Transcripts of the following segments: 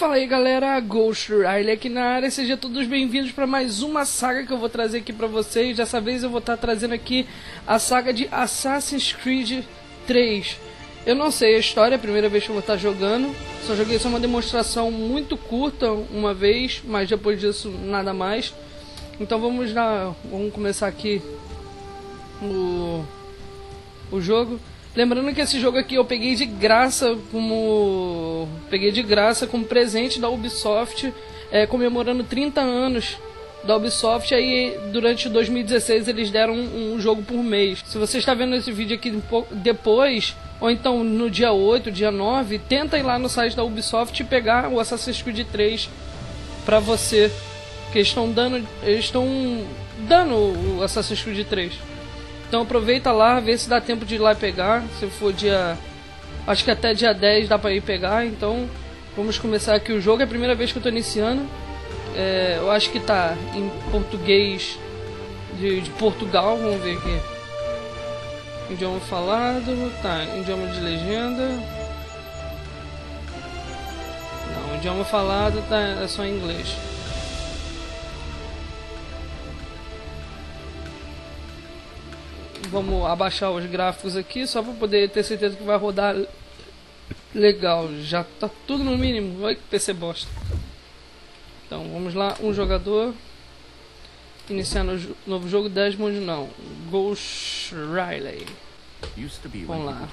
Fala aí galera, Ghost Riley aqui na área, sejam todos bem-vindos para mais uma saga que eu vou trazer aqui para vocês. Dessa vez eu vou estar trazendo aqui a saga de Assassin's Creed 3. Eu não sei a história, é a primeira vez que eu vou estar jogando. Só joguei só uma demonstração muito curta uma vez, mas depois disso nada mais. Então vamos lá, vamos começar aqui o jogo. Lembrando que esse jogo aqui eu peguei de graça como presente da Ubisoft, comemorando 30 anos da Ubisoft. Aí durante 2016 eles deram um jogo por mês. Se você está vendo esse vídeo aqui depois, ou então no dia 8, dia 9, tenta ir lá no site da Ubisoft e pegar o Assassin's Creed 3 pra você, que eles estão dando o Assassin's Creed 3. Então aproveita lá, vê se dá tempo de ir lá pegar. Se for dia... acho que até dia 10 dá pra ir pegar. Então vamos começar aqui o jogo. É a primeira vez que eu tô iniciando. Eu acho que tá em português de Portugal. Vamos ver aqui. Idioma falado. Tá, idioma de legenda. Não, idioma falado tá, é só em inglês. Vamos abaixar os gráficos aqui, só para poder ter certeza que vai rodar legal. Já tá tudo no mínimo. Olha que PC bosta. Então vamos lá, um jogador. Iniciando o novo jogo, Desmond não. Ghost Riley. Vamos lá.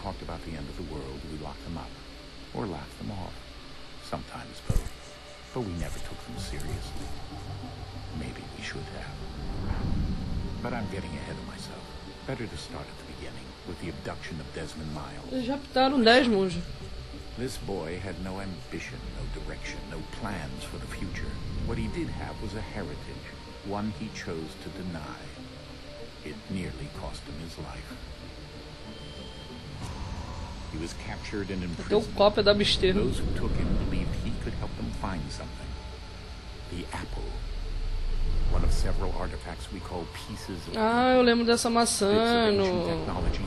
Better to start at the beginning, with the abduction of Desmond Miles. Eles raptaram Desmond. This boy had no ambition, no direction, no plans for the future. What he did have was a heritage, one he chose to deny. It nearly cost him his life. He was captured and imprisoned. Those who took him believed he could help them find something. The apple. Eu lembro dessa maçã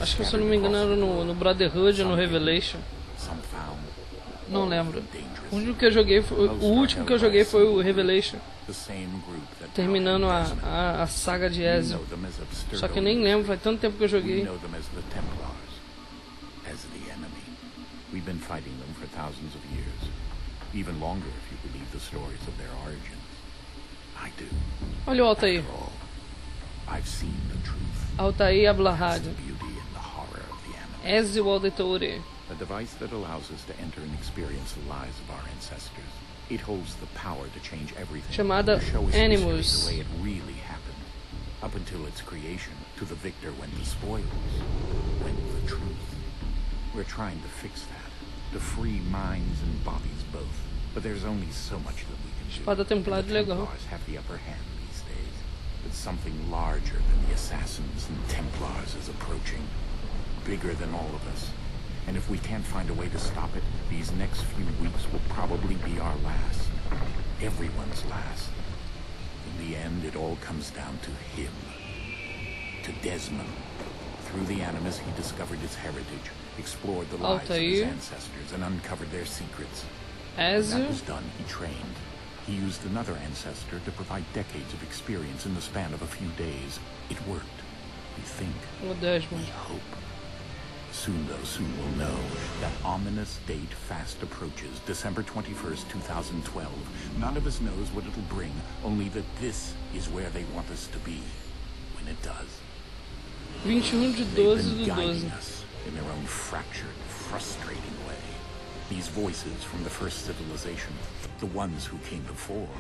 acho que, se eu não me engano, era no Brotherhood ou no Revelation. Não lembro. O último que eu joguei foi o Revelation, terminando a saga de Ezio. Só que eu nem lembro, faz tanto tempo que eu joguei. Olha o Altair. Altair Ablahad. Ezio Auditore. A device that allows us to enter and experience the lives of our ancestors. It holds the power to change everything. Chamada Animus. The way it really happened. Up until its creation, to the victor went the spoils, went the truth. We're trying to fix that, to free minds and bodies both. But there's only so much that we can do. Espada Templar legal. Templars have the upper hand these days. But something larger than the Assassins and Templars is approaching. Bigger than all of us. And if we can't find a way to stop it, these next few weeks will probably be our last. Everyone's last. In the end, it all comes down to him. To Desmond. Through the Animus, he discovered his heritage, explored the lives of his ancestors, and uncovered their secrets. When that was done, he trained. He used another ancestor to provide decades of experience in the span of a few days. It worked. We think. We hope. Soon we'll know. That ominous date fast approaches, December 21st, 2012. None of us knows what it'll bring, only that this is where they want us to be, when it does. 21 de 12 They've been do guiding 12. us in their own fractured, frustrating way. These voices from the first civilization, the ones who came before,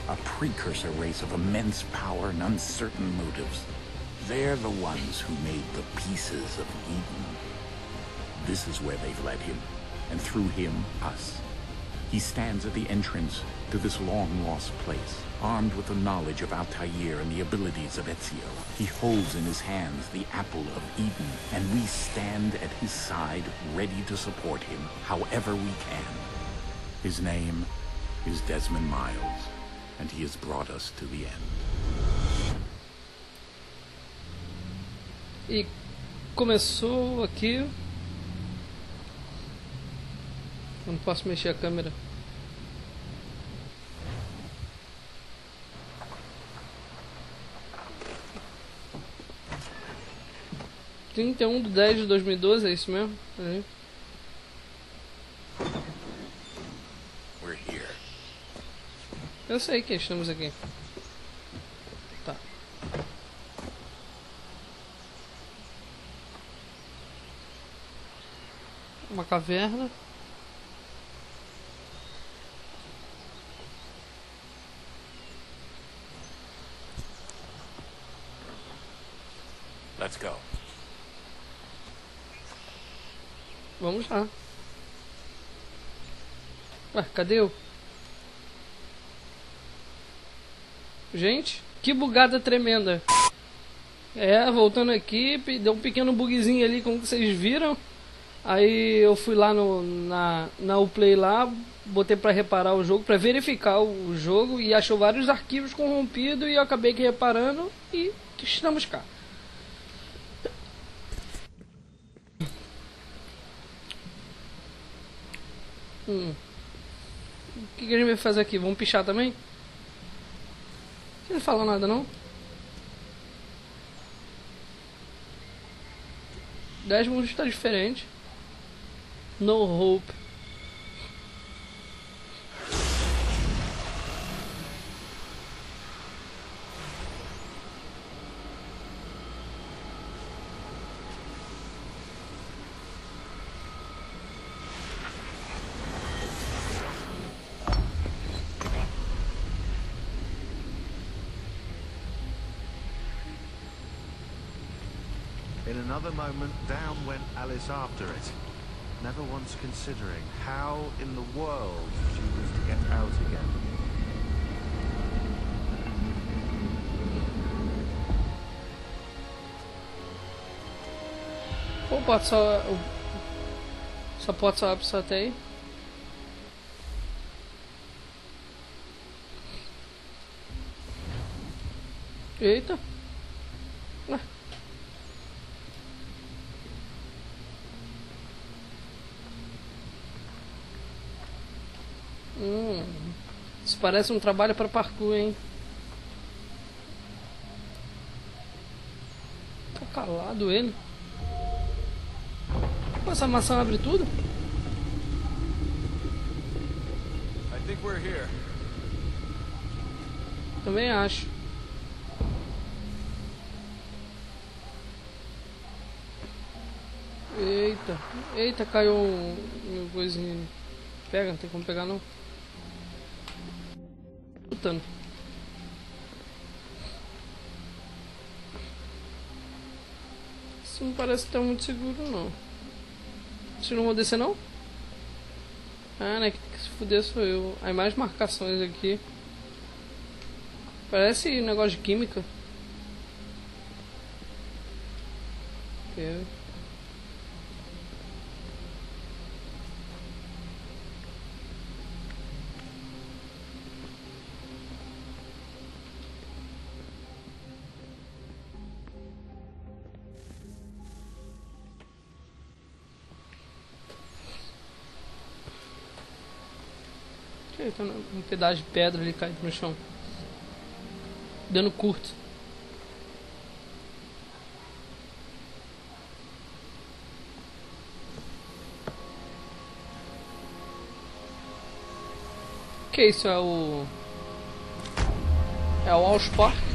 a precursor race of immense power and uncertain motives. They're the ones who made the pieces of Eden. This is where they've led him, and through him, us. He stands at the entrance to this long-lost place, armed with the knowledge of Altair and the abilities of Ezio. He holds in his hands the apple of Eden, and we stand at his side, ready to support him however we can. His name is Desmond Miles, and he has brought us to the end. E começou aqui. Eu não posso mexer a câmera. 31/10/2012, é isso mesmo? Aí. We're here. Eu sei que estamos aqui. Tá. Uma caverna. Let's go. Vamos lá. Ué, cadê eu? Gente, que bugada tremenda. É, voltando aqui, deu um pequeno bugzinho ali, como vocês viram. Aí eu fui lá na Uplay lá, botei pra reparar o jogo, pra verificar o jogo, e achou vários arquivos corrompidos, e eu acabei aqui reparando, e estamos cá. O que a gente vai fazer aqui? Vamos pichar também? Você não fala nada não? 10 mundos está diferente. No hope. In another moment, down went Alice after it, never once considering how in the world she was to get out again. Opa, só pode só abrir até aí. Eita. Ah. Isso parece um trabalho para parkour, hein? Tá calado ele. Pô, essa maçã abre tudo? I think we're here. Também acho. Eita, eita, caiu um coisinho. Pega, não tem como pegar não. Lutando. Isso não parece estar muito seguro não. Vocês não vão descer não? Ah, né, que se fuder sou eu. Aí mais marcações aqui. Parece negócio de química. Tá um pedaço de pedra ali caído no chão. Dano curto. Que isso? É o Allspark?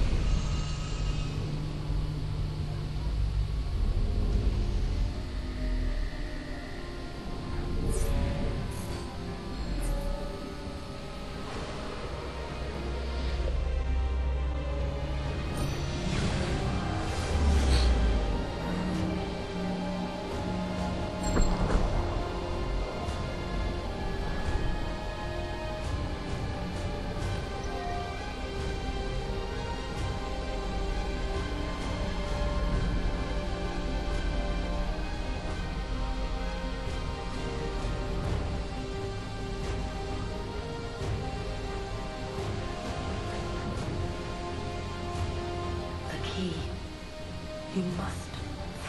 You must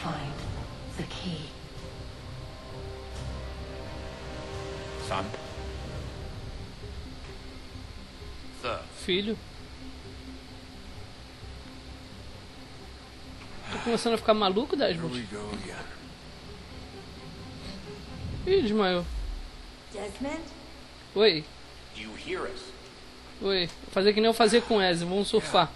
find the key. Son? Filho? Tô começando a ficar maluco, Here Desmond? we go again. Ih, desmaiou. Desmond? Oi, Do you hear us? oi. Vou fazer que nem eu fazia com o Ezio, vamos surfar.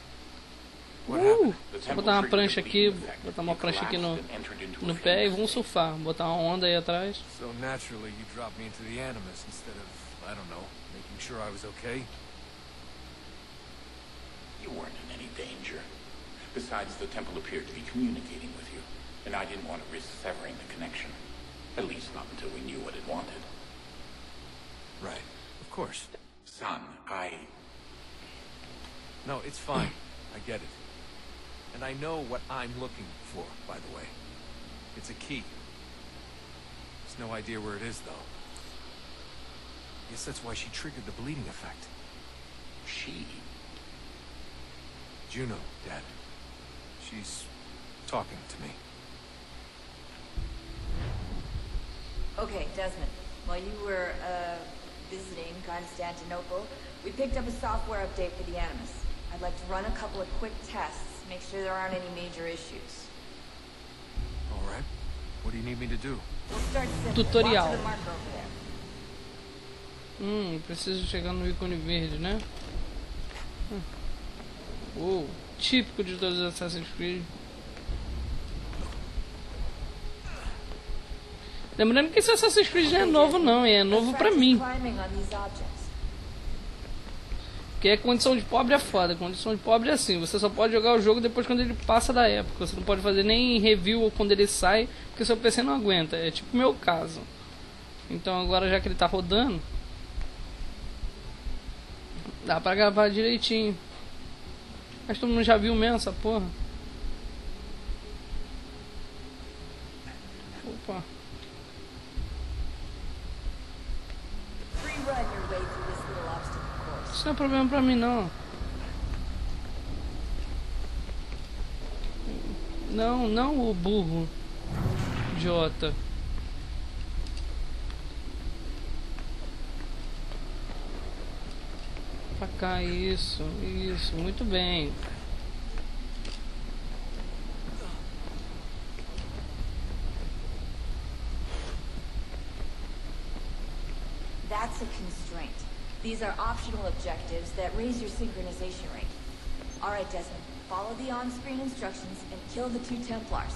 What happened? The Vou temple botar uma triggered prancha the aqui, bleeding effect. botar uma You prancha aqui collapsed and entered into no a pé e fever vamos state. surfar. Botar uma onda aí atrás. So naturally, you dropped me into the Animus instead of, I don't know, making sure I was okay? You weren't in any danger. Besides, the temple appeared to be communicating with you, and I didn't want to risk severing the connection. At least not until we knew what it wanted. Right. Of course. Son, No, it's fine. I get it. And I know what I'm looking for, by the way. It's a key. There's no idea where it is, though. Guess that's why she triggered the bleeding effect. She? Juno, Dad. She's talking to me. Okay, Desmond. While you were, visiting Constantinople, we picked up a software update for the Animus. I'd like to run a couple of quick tests, make sure there aren't any major issues. All right. What do you need me to do? We'll start simple. Tutorial. Watch the marker over there. Preciso chegar no ícone verde, né? Típico de todos os Assassin's Creed. Lembrando que esse Assassin's Creed não é novo não, é novo pra mim. Climbing on these objects. Porque condição de pobre é foda, condição de pobre é assim, você só pode jogar o jogo depois quando ele passa da época, você não pode fazer nem review ou quando ele sai, porque seu PC não aguenta, é tipo o meu caso. Então agora já que ele tá rodando, dá pra gravar direitinho. Mas todo mundo já viu mesmo essa porra. Opa. Free run your way through this little obstacle course. Isso não é problema pra mim não. Não o burro. Idiota. Pra cá, isso, muito bem. That's a constraint. These are optional objectives that raise your synchronization rate. Alright, Desmond. Follow the on-screen instructions and kill the 2 Templars.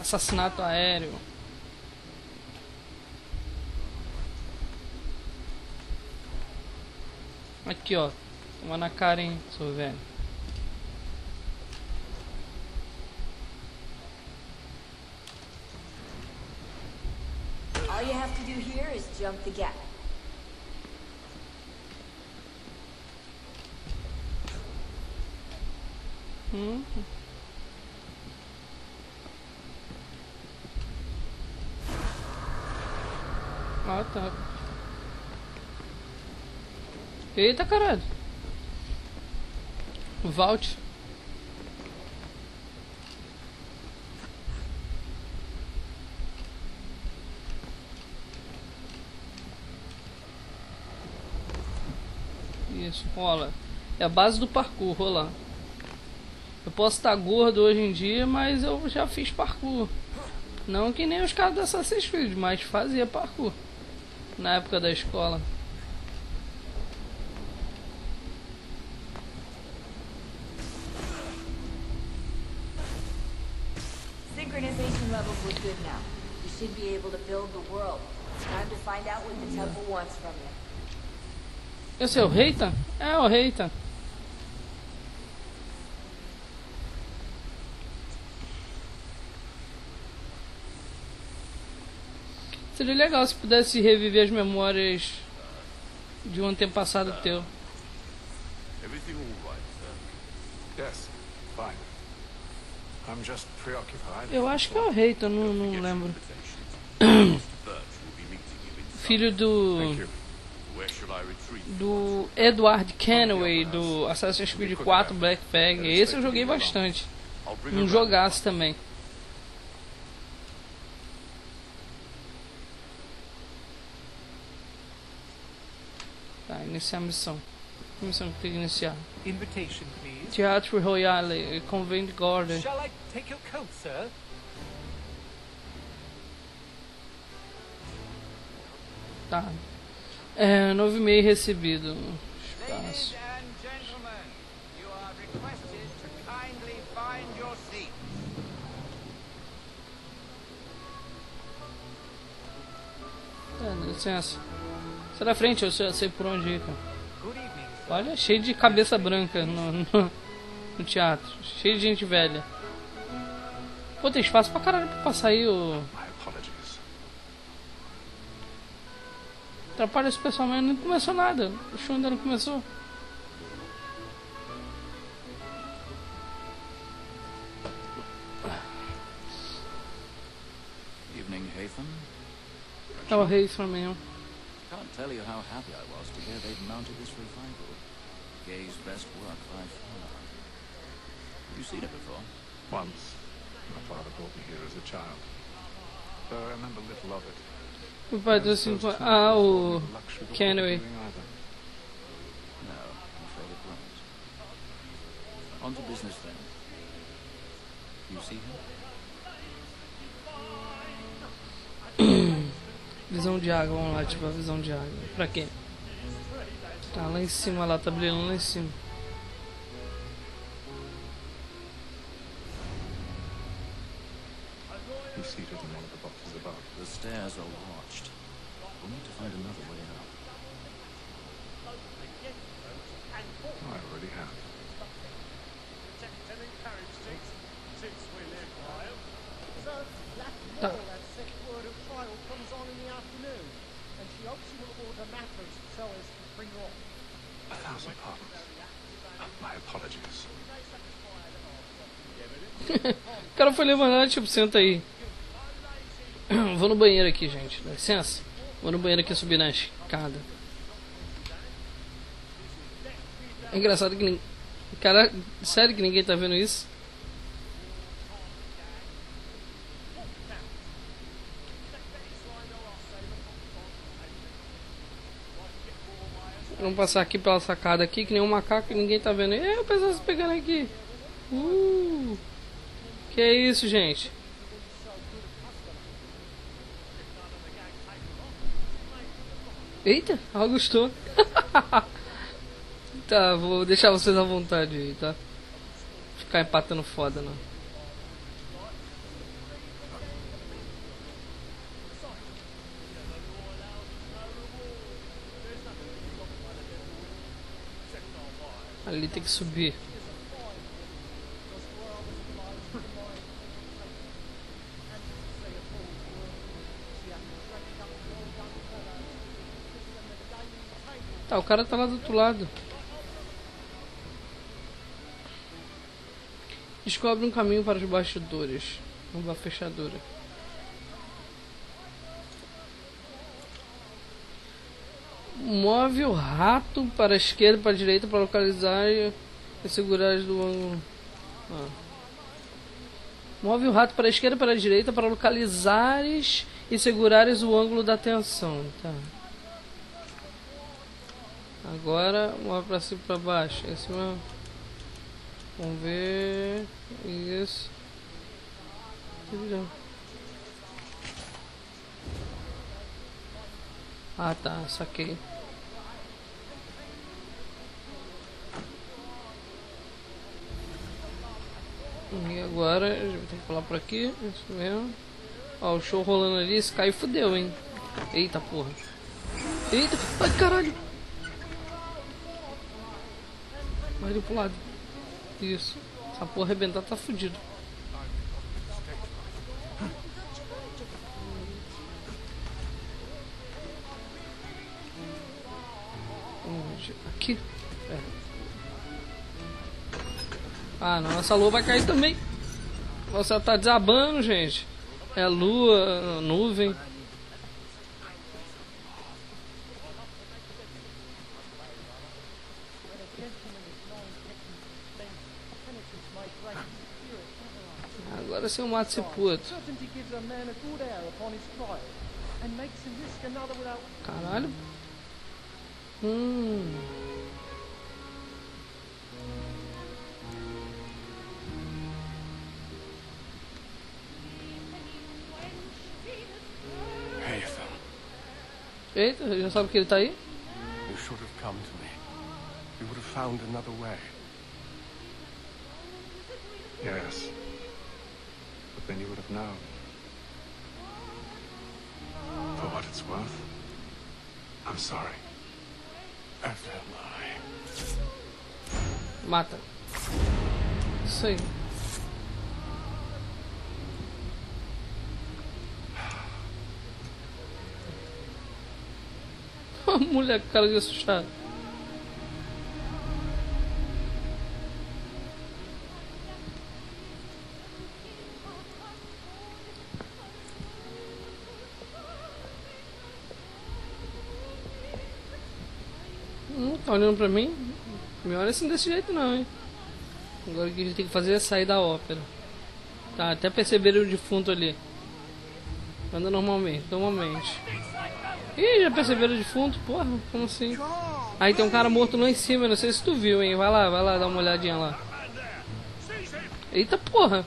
Assassinato aéreo. Aqui, ó. Toma na cara, hein, seu velho. All you have to do here is jump the gap. Ah, tá. Eita, caralho. Vault. Isso, rola. É a base do parkour, rolar. Eu posso estar gordo hoje em dia, mas eu já fiz parkour. Não que nem os caras do Assassin's Creed, mas fazia parkour. Na época da escola. Synchronization levels look good now. You should be able to build the world. It's time to find out what the temple wants from you. Esse é o Reita? É o Reita. Seria legal se pudesse reviver as memórias de um antepassado teu. Everything all right, sir? Yes, fine. I'm just preoccupied. Eu acho que é o Reita, não lembro. Filho do Edward Kenway do Assassin's Creed 4 Black Pegue. Esse eu joguei bastante. Um jogaço também. Tá, iniciar a missão. Missão que tem que iniciar. Invitation, please. Teatro Royale, Convent Garden. Shall I take your coat, sir? Tá. 9,5 recebido. Espaço. and gentlemen, you are requested to kindly find your seats. Dá licença. Sai da frente, eu sei por onde ir, cara. Good evening, sir. Olha, cheio de cabeça branca no teatro. Cheio de gente velha. Pô, tem espaço pra caralho pra passar aí o... My apologies. Atrapalha esse pessoal, mas não começou nada. O show ainda não começou. Evening, Haytham. É o rei pra mim. Can't tell you how happy I was to hear they've mounted this revival. Gay's best work by far. Have you seen it before? Once, my father brought me here as a child. Though I remember little of it. O pai do assim. Ah, o Kenway. No, I'm afraid it won't. On to business then. You see him? Visão de água, vamos lá ativar a visão de água. Pra quê? Tá lá em cima, lá tá brilhando lá em cima. He's seated in one of the boxes above. The stairs are watched. We'll need to find another way out. I already have. Tá. 1,000 pardons. My apologies. O cara foi levantar, tipo, senta aí. Vou no banheiro aqui, gente. Dá licença. Vou no banheiro aqui subir na escada. É engraçado que ninguém... Cara, sério que ninguém tá vendo isso? Vamos passar aqui pela sacada aqui, que nem um macaco e ninguém tá vendo. É, o pessoal se pegando aqui. Que é isso, gente? Eita, Augusto. Tá, vou deixar vocês à vontade aí, tá? Ficar empatando foda, não. Ali tem que subir. Tá, o cara tá lá do outro lado. Descobre um caminho para os bastidores. Uma fechadura. Move o rato para a esquerda e para a direita para localizar e segurar do ângulo. Move o rato para a esquerda e para a direita para localizares e segurares o ângulo da tensão. Tá. Agora move para cima e para baixo. Esse mesmo. Vamos ver. Isso. Ah, tá, saquei. E agora, a gente tem que pular por aqui, isso mesmo. Ó, o show rolando ali, esse caiu fudeu, hein. Eita porra. Eita, ai caralho. Vai ali pro lado. Isso. Essa porra arrebentar tá fudido. Aqui. É. Ah, não, essa lua vai cair também. Nossa, tá desabando, gente. É a lua, a nuvem. Agora sim eu mato esse puto. Eita, já sabe que ele tá aí? You should have come to me. We would have found another way. Yes. But then you would have known. For what it's worth, I'm sorry. As am I. Mata. Isso aí. A mulher com cara de assustada. Tá olhando pra mim? Me olha assim desse jeito não, hein? Agora o que a gente tem que fazer é sair da ópera. Tá, até perceberam o defunto ali. Anda normalmente. Ih, já perceberam o defunto? Porra, como assim? Aí tem um cara morto lá em cima, não sei se tu viu, hein? Vai lá, dá uma olhadinha lá. Eita porra!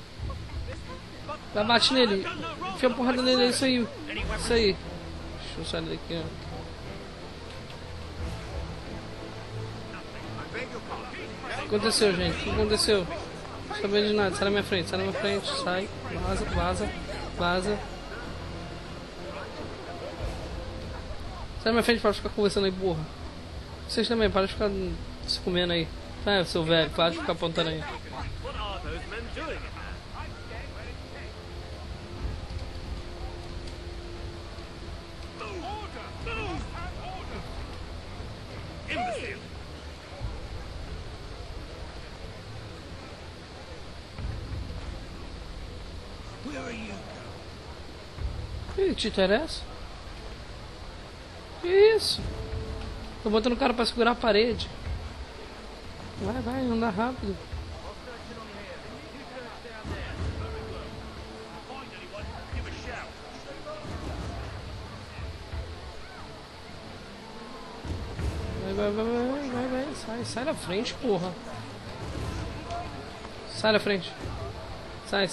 Vai, bate nele. Enfia a porrada nele, é isso aí. Isso aí. Deixa eu sair daqui, ó. O que aconteceu, gente? O que aconteceu? Não tô sabendo de nada. Sai da minha frente, sai. Vaza. Sai da minha frente para ficar conversando aí, porra. Vocês também, para de ficar se comendo aí. Seu velho, para de ficar apontando aí. Ih, te interessa? Que isso? Tô botando o cara pra segurar a parede. Vai, anda rápido. Vai. Sai da frente, porra. Sai da frente. Sai.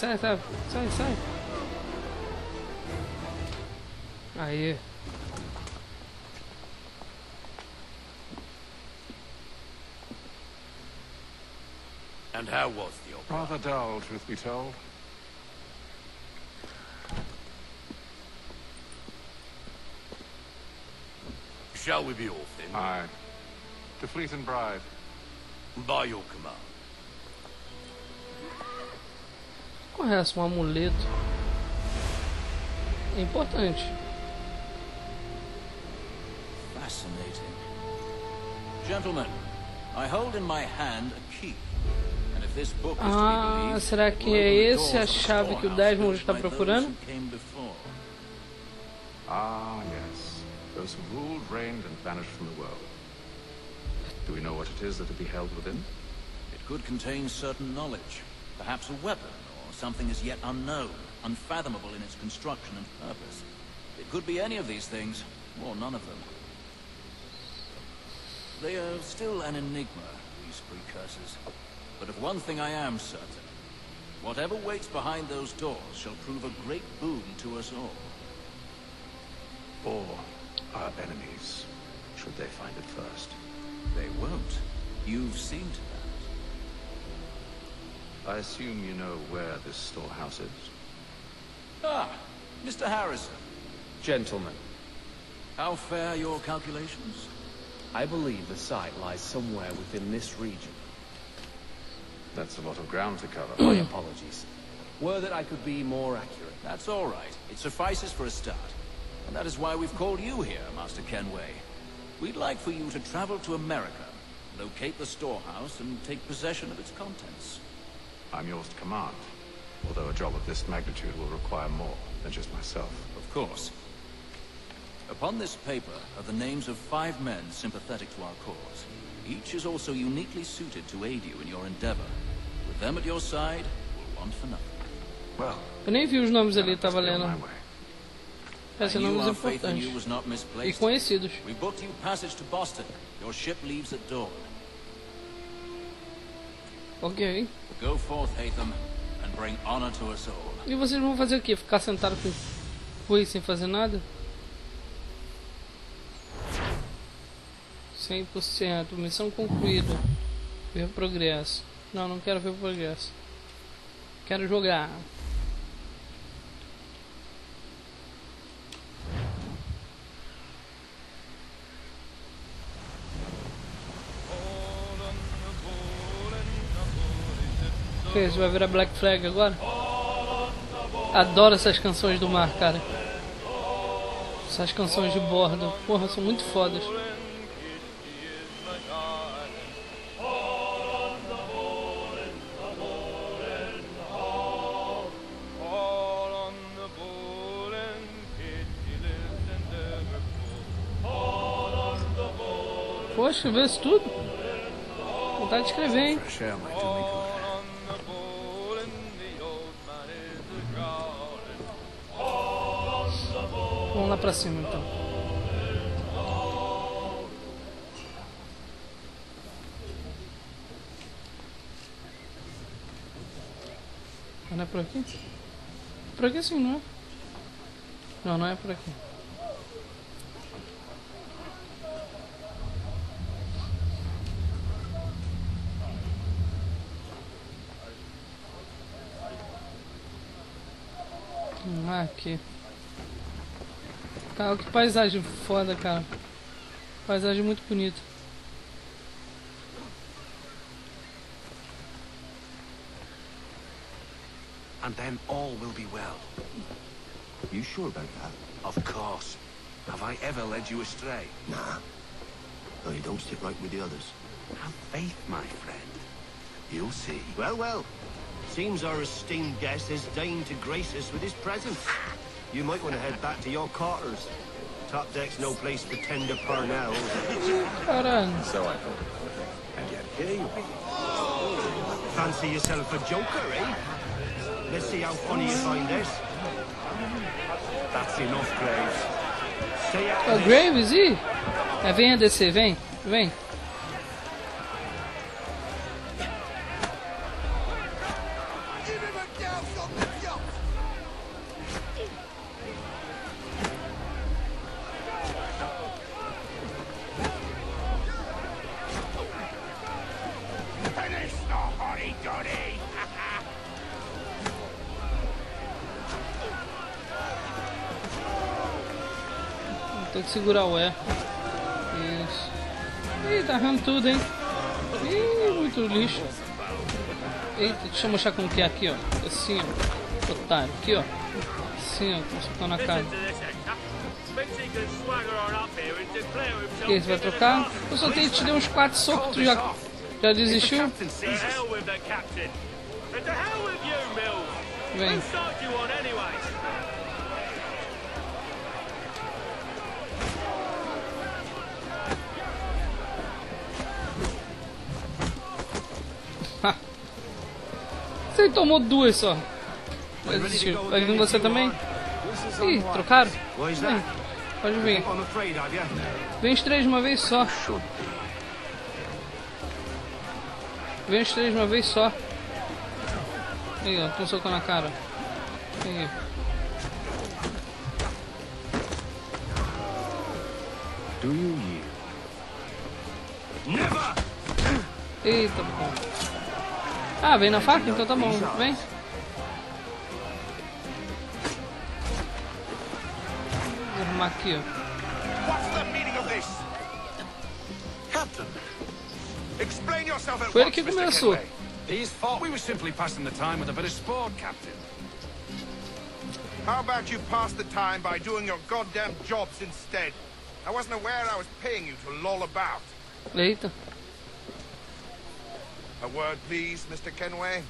Aí. And how was the opera? Rather dull, truth be told. Shall we be off then? Aye. To Fleet and Bride. By your command. Correto, um amuleto. É importante. Fascinating. Gentlemen, I hold in my hand a key. And if this book is to be believed, será que é esse a chave que o Desmond está procurando? Ah, yes. Those who ruled, reigned, and vanished from the world. Do we know what it is that will be held within? It could contain certain knowledge. Perhaps a weapon, or something as yet unknown, unfathomable in its construction and purpose. It could be any of these things, or none of them. They are still an enigma, these precursors. But of one thing I am certain. Whatever waits behind those doors shall prove a great boon to us all. Or our enemies, should they find it first. They won't. You've seen to that. I assume you know where this storehouse is? Ah, Mr. Harrison. Gentlemen, How fare your calculations? I believe the site lies somewhere within this region. That's a lot of ground to cover. My apologies. Were that I could be more accurate. That's all right. It suffices for a start. And that is why we've called you here, Master Kenway. We'd like for you to travel to America, locate the storehouse, and take possession of its contents. I'm yours to command, although a job of this magnitude will require more than just myself. Of course. Upon this paper are the names of 5 men sympathetic to our cause. Each is also uniquely suited to aid you in your endeavor. With them at your side, we'll want for nothing. Well, eu nem vi os nomes ali, tava on lendo. my way. Esses nomes importantes e conhecidos. We booked you passage to Boston. Your ship leaves at dawn. Ok. Go forth, Hatham, and bring honor to us all. E vocês vão fazer o quê? Ficar sentado com sem fazer nada? 100%. Missão concluída. Ver progresso. Não, não quero ver o progresso. Quero jogar. Ok, você vai virar Black Flag agora? Adoro essas canções do mar, cara. Essas canções de bordo. Porra, são muito fodas. Poxa, vê isso tudo? Vontade de escrever, hein? Vamos lá pra cima, então. Não é por aqui? Por aqui sim, não é? Não, não é por aqui. Aqui. Cara, que paisagem foda, cara. Paisagem muito bonita. And then all will be well. You sure about that? Of course. Have I ever led you astray? Nah. No, you don't stick right with the others. Have faith, my friend. You'll see. Well, well. Seems our esteemed guest has deigned to grace us with his presence. You might want to head back to your quarters. Top deck's no place for tender parnells. Caralho. So I thought. And yet here you are. Fancy yourself a joker, eh? Let's see how funny you find this. That's enough, Graves. Stay out É o of this. Graves, ih? É, venha descer, vem. Vem. Tem que segurar o E. Isso. Ih, tá errando tudo, hein? Ih, muito lixo. Eita, deixa eu mostrar como que é aqui, ó. Assim, ó. Otário. Aqui, ó. Assim, ó. Tô socando na cara. O que? Você vai trocar? Eu só tenho que te dar uns 4 socos, tu já desistiu? Vem. Você tomou 2 só. Já desistiu. Vai vir você também? Ih, trocaram? Vem. Pode vir. Vem os 3 de uma vez só. Vem os 3 de uma vez só. Aí, ó. Tô socando na cara. Aí. Do you yield? Never! Eita, bom. Ah, vem na faca? Então tá bom. Vem. Vou arrumar aqui, ó. What's the meaning of this? Captain, explain yourself at Foi ele once, que Mr. começou. Kenway. His fault. We were simply passing the time with a bit of sport, Captain. How about you pass the time by doing your goddamn jobs instead? I wasn't aware I was paying you to loll about. Eita. A word, please, Mr. Kenway.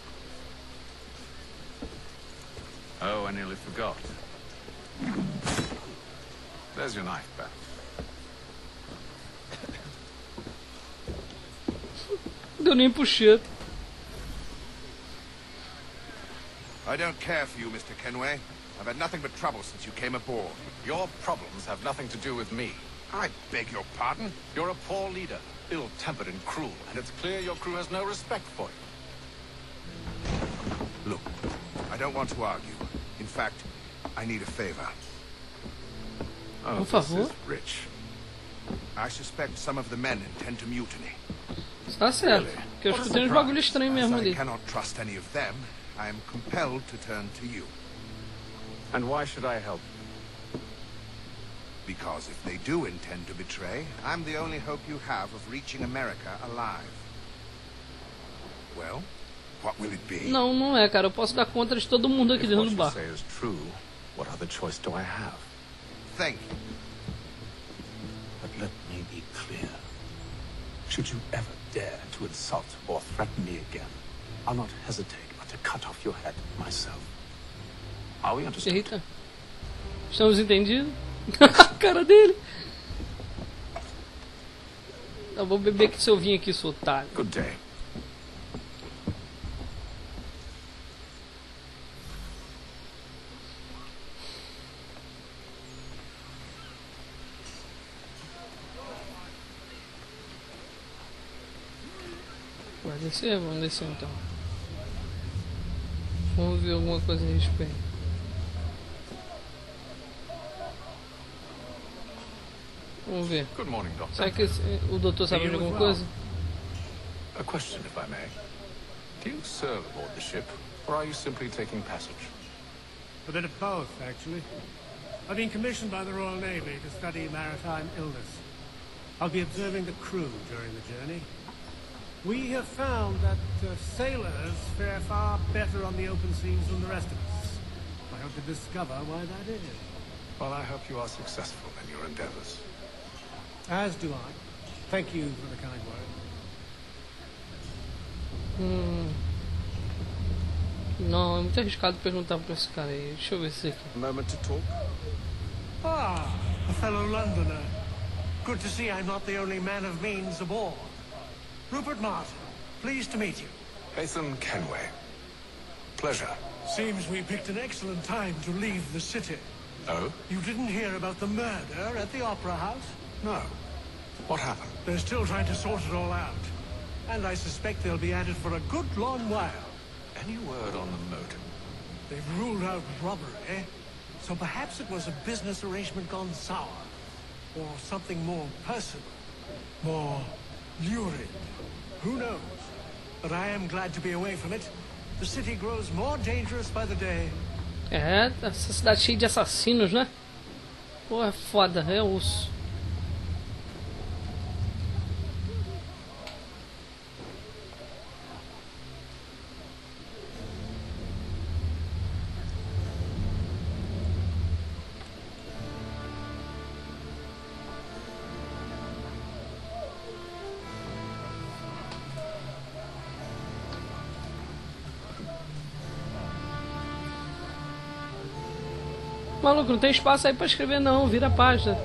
Oh, I nearly forgot. There's your knife back. Deu nem pro cheiro. I don't care for you, Mr. Kenway. I've had nothing but trouble since you came aboard. Your problems have nothing to do with me. I beg your pardon? You're a poor leader, ill-tempered and cruel, and it's clear your crew has no respect for you. Look, I don't want to argue. In fact, I need a favor. Oh, Por this favor. is rich. I suspect some of the men intend to mutiny. Tá certo. Porque eu escutei uns bagulho estranho mesmo As I ali. cannot trust any of them, I am compelled to turn to you. And why should I help? Because if they do intend to betray, I'm the only hope you have of reaching America alive. Well, what will it be? Não, não é, cara. Eu posso dar conta de todo mundo aqui If dentro what do you bar. say is true, what other choice do I have? Thank you. But let me be clear. Should you ever dare to insult or threaten me again, I'll not hesitate but to cut off your head myself. Are we understood? Eita. Estamos entendidos? A cara dele. Eu vou beber que seu vinho aqui, seu otário. Good day. Vai descer? Vamos descer então. Vamos ver alguma coisa a respeito. Vamos ver. Good morning, Doctor. Será que o doutor sabe de alguma coisa? A question, if I may. Do you serve aboard the ship, or are you simply taking passage? A bit of both, actually. I've been commissioned by the Royal Navy to study maritime illness. I'll be observing the crew during the journey. We have found that sailors fare far better on the open seas than the rest of us. I hope to discover why that is. Well, I hope you are successful in your endeavors. As do I. Thank you for the kind word. Não, é muito arriscado perguntar pra esse cara aí. Deixa eu ver se aqui. A moment to talk. Ah, a fellow Londoner. Good to see I'm not the only man of means aboard. Rupert Martin, pleased to meet you. Nathan Kenway. Pleasure. Seems we picked an excellent time to leave the city. Oh? You didn't hear about the murder at the Opera House? No. What happened? They're still trying to sort it all out. And I suspect they'll be at it for a good long while. Any word on the motive? They've ruled out robbery, so perhaps it was a business arrangement gone sour. Or something more personal. More lurid. Who knows? But I am glad to be away from it. The city grows more dangerous by the day. É, essa cidade cheia de assassinos, né? Pô, é foda, é osso. Maluco, não tem espaço aí pra escrever não, vira a página.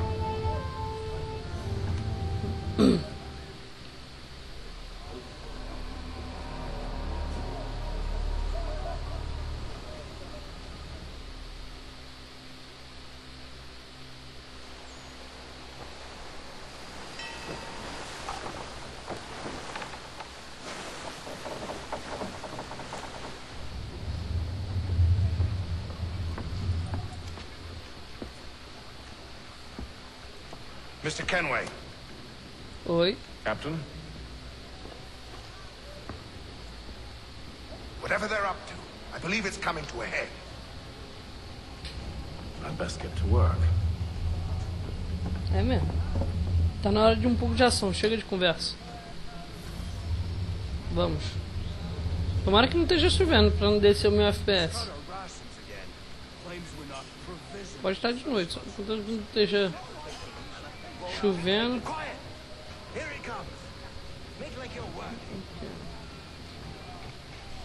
Mr. Kenway. Oi. Captain? Whatever they're up to, I believe it's coming to a head. I'd best get to work. É mesmo. Tá na hora de um pouco de ação, chega de conversa. Vamos. Tomara que não esteja chovendo pra não descer o meu FPS. Pode estar de noite, só que não esteja chovendo.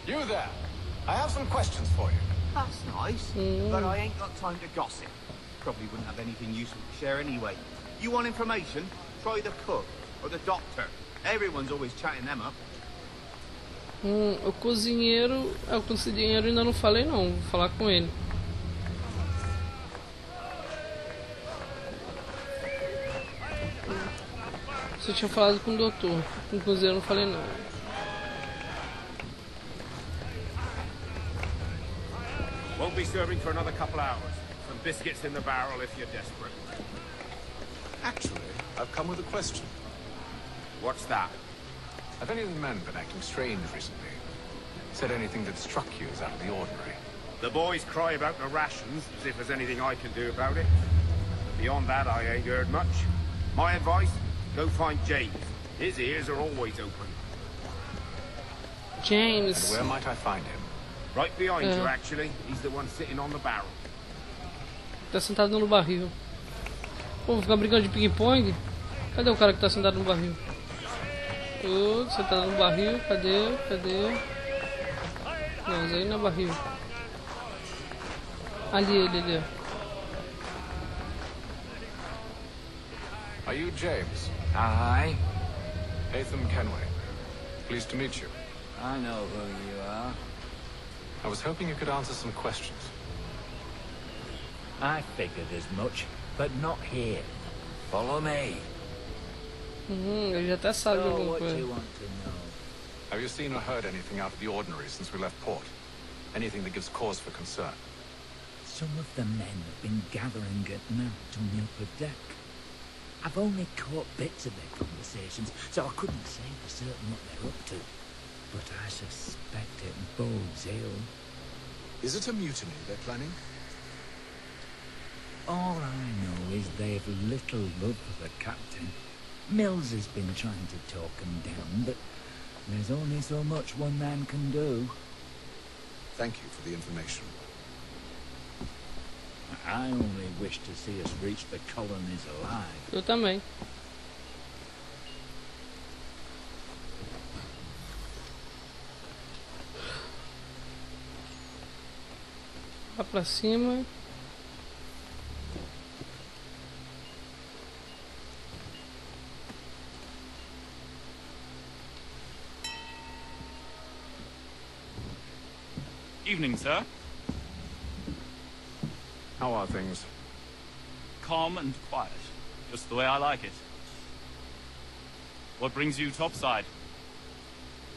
You there. I have some questions for you. That's nice, but I ain't got time to gossip. Probably wouldn't have anything useful to share anyway. You want information? Try the cook or the doctor. Everyone's always chatting them up. O cozinheiro ainda não falei não, vou falar com ele. Você tinha falado com o doutor, com o cozinheiro eu não falei não. Won't be serving for another couple hours. Some biscuits in the barrel if you're desperate. Actually, I've come with a question. What's that? Have any of the men been acting strange recently? Said anything that struck you as out of the ordinary? The boys cry about the rations, as if there's anything I can do about it. But beyond that, I ain't heard much. My advice, go find James. His ears are always open. James. And where might I find him? Right behind you, actually. He's the one sitting on the barrel. Tá sentado no barril. Pô, vou ficar brincando de ping-pong? Cadê o cara que tá sentado no barril? Sentado no barril, cadê? Não, isso aí não é barril. Ali. Are you James? Aye. Hatham Kenway. Pleased to meet you. I know who you are. I was hoping you could answer some questions. I figured as much, but not here. Follow me. Ele já até sabe alguma coisa. Have you seen or heard anything out of the ordinary since we left port? Anything that gives cause for concern? Some of the men have been gathering at night on the upper deck. I've only caught bits of their conversations, so I couldn't say for certain what they're up to. But I suspect it bodes ill. Is it a mutiny they're planning? All I know is they've little love for the captain. Mills has been trying to talk him down, but there's only so much one man can do. Thank you for the information. I only wish to see us reach the colonies alive. Eu também. Lá pra cima. Evening, sir. How are things? Calm and quiet. Just the way I like it. What brings you topside?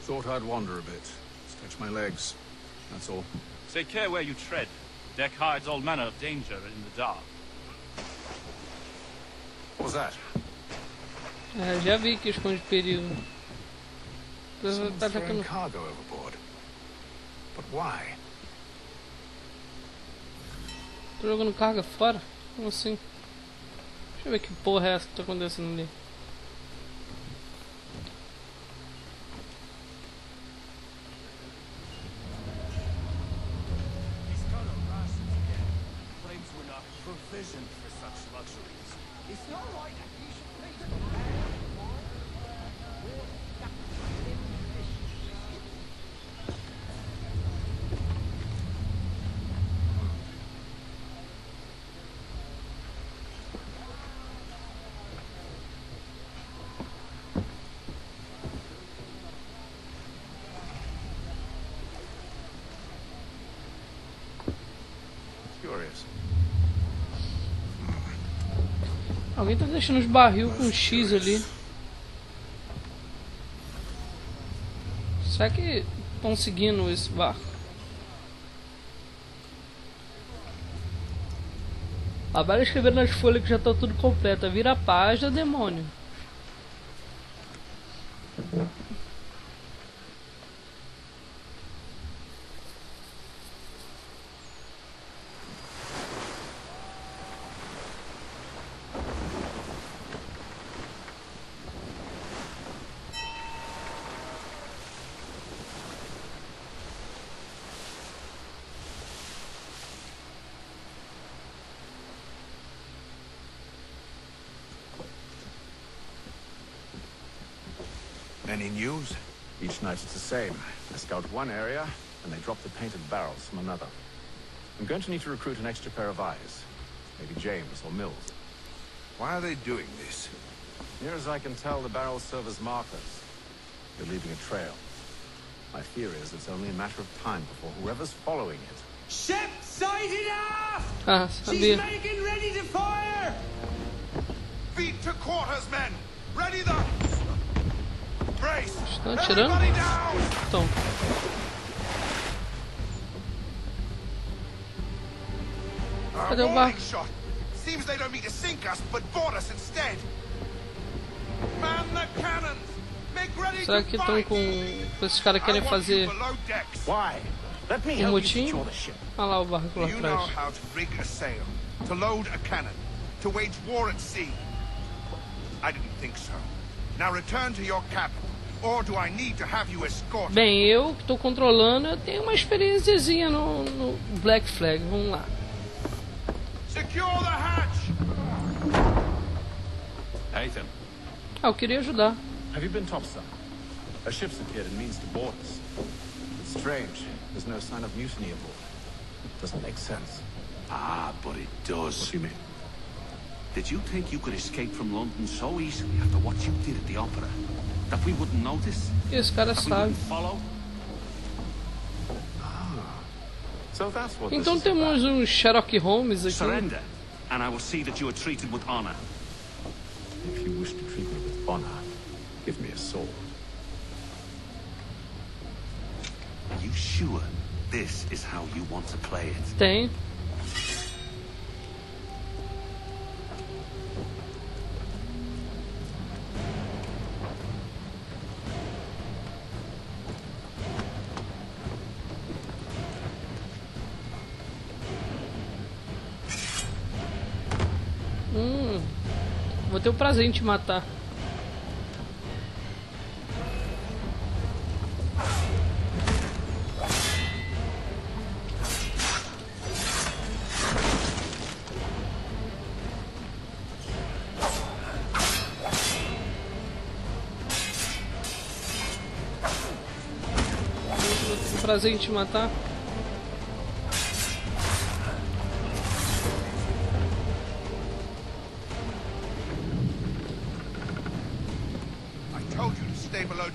Thought I'd wander a bit. Stretch my legs. That's all. Take care where you tread. Deck hides all manner of danger in the dark. What was that? Já vi que esconde perigo. Someone's throwing cargo overboard. But why? Tô jogando carga fora? Como assim? Deixa eu ver que porra é essa que tá acontecendo ali. Claims we're not provisioned for such luxuries. It's not right that you should pay Alguém tá deixando os barril com X ali. Será que estão seguindo esse barco? A bala escrever nas folhas que já tá tudo completo. Vira a página, demônio. Any news? Each night it's the same. I scout one area, and they drop the painted barrels from another. I'm going to need to recruit an extra pair of eyes. Maybe James or Mills. Why are they doing this? Near as I can tell, the barrels serve as markers. They're leaving a trail. My fear is it's only a matter of time before whoever's following it. Ship sighted aft! Ah, She's making ready to fire! Feet to quarters, men! Ready the... Brace! Estão atirando? Estão. Cadê o barco? Seems they don't mean to sink us, but board us instead. Será que estão com esses caras querem fazer um motim? Olha lá o barco lá atrás. To load a cannon, to wage war at sea. I didn't think so. Now return to your cabin, or do I need to have you escorted? Bem, eu que estou controlando, eu tenho uma experiênciazinha no Black Flag. Vamos lá. Secure the hatch. Nathan. Ah, eu queria ajudar. Have you been topside? A ship's appeared and means to board us. It's strange. There's no sign of mutiny aboard. Doesn't make sense. Ah, but it does. What do you mean? Did you think you could escape from London so easily after what you did at the opera? That we wouldn't notice? Esse cara sabe. Follow? So that's what Então temos um Sherlock Holmes aqui. Surrender, and I will see that you are treated with honor. If you wish to treat me with honor, give me a sword. Are you sure this is how you want to play it? Tem. Vou ter o prazer em te matar. Vou ter o prazer em te matar.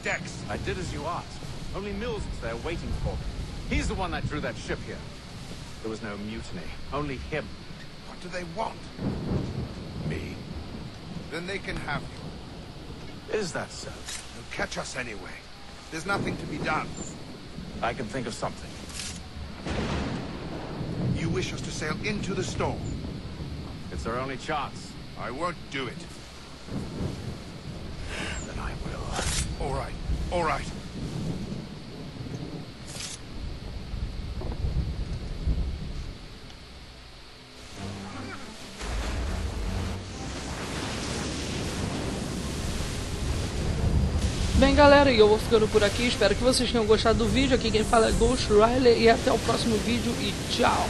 Decks. I did as you asked. Only Mills was there waiting for me. He's the one that drew that ship here. There was no mutiny. Only him. What do they want? Me. Then they can have you. Is that so? They'll catch us anyway. There's nothing to be done. I can think of something. You wish us to sail into the storm? It's our only chance. I won't do it. Then I will. All right. All right. Bem, galera, eu vou ficando por aqui. Espero que vocês tenham gostado do vídeo. Aqui quem fala é Ghost Riley e até o próximo vídeo e tchau!